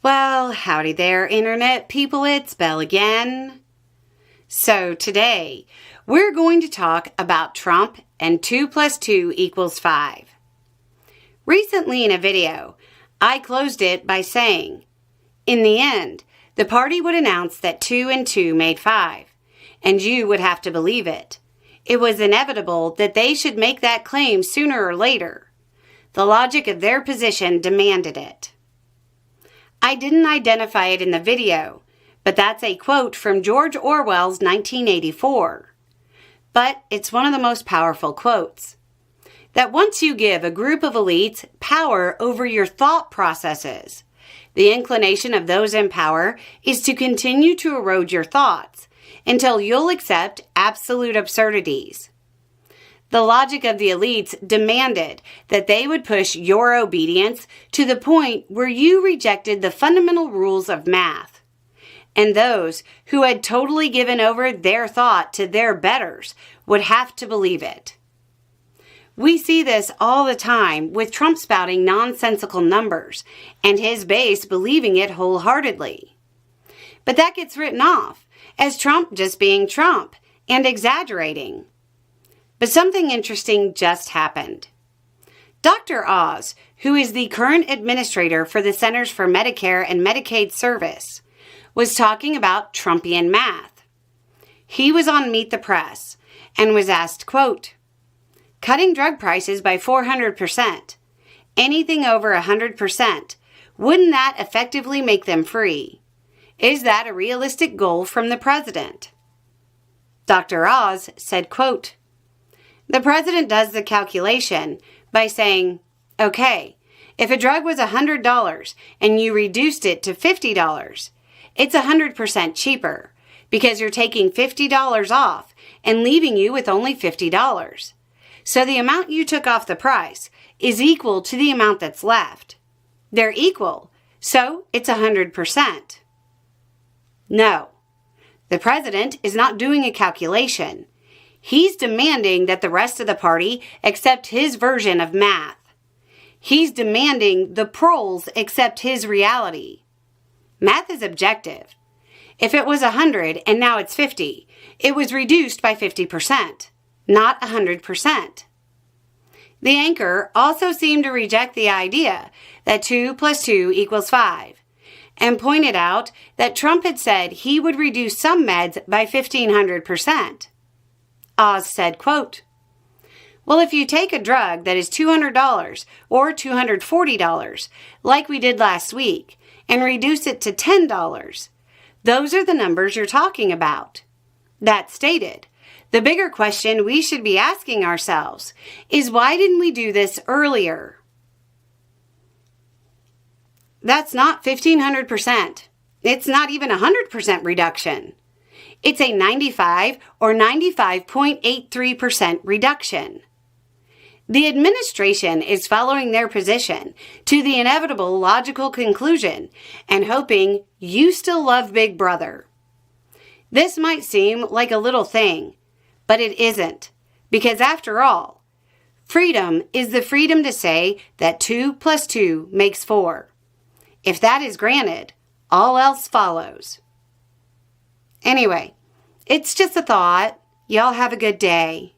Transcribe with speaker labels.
Speaker 1: Well, howdy there, Internet people. It's Beau again. So today, we're going to talk about Trump and 2 + 2 = 5. Recently in a video, I closed it by saying, in the end, the party would announce that 2 and 2 made 5, and you would have to believe it. It was inevitable that they should make that claim sooner or later. The logic of their position demanded it. I didn't identify it in the video, but that's a quote from George Orwell's 1984. But it's one of the most powerful quotes. That once you give a group of elites power over your thought processes, the inclination of those in power is to continue to erode your thoughts until you'll accept absolute absurdities. The logic of the elites demanded that they would push your obedience to the point where you rejected the fundamental rules of math. And those who had totally given over their thought to their betters would have to believe it. We see this all the time with Trump spouting nonsensical numbers and his base believing it wholeheartedly. But that gets written off as Trump just being Trump and exaggerating. But something interesting just happened. Dr. Oz, who is the current administrator for the Centers for Medicare and Medicaid Service, was talking about Trumpian math. He was on Meet the Press and was asked, quote, cutting drug prices by 400%, anything over 100%, wouldn't that effectively make them free? Is that a realistic goal from the president? Dr. Oz said, quote, the president does the calculation by saying, okay, if a drug was $100 and you reduced it to $50, it's 100% cheaper because you're taking $50 off and leaving you with only $50. So the amount you took off the price is equal to the amount that's left. They're equal, so it's 100%. No, the president is not doing a calculation. He's demanding that the rest of the party accept his version of math. He's demanding the proles accept his reality. Math is objective. If it was 100 and now it's 50, it was reduced by 50%, not 100%. The anchor also seemed to reject the idea that 2 + 2 = 5 and pointed out that Trump had said he would reduce some meds by 1,500%. Oz said, quote, well, if you take a drug that is $200 or $240, like we did last week, and reduce it to $10, those are the numbers you're talking about. That stated, the bigger question we should be asking ourselves is why didn't we do this earlier? That's not 1,500%. It's not even 100% reduction. It's a 95 or 95.83% reduction. The administration is following their position to the inevitable logical conclusion and hoping you still love Big Brother. This might seem like a little thing, but it isn't, because after all, freedom is the freedom to say that 2 + 2 = 4. If that is granted, all else follows. Anyway, it's just a thought. Y'all have a good day.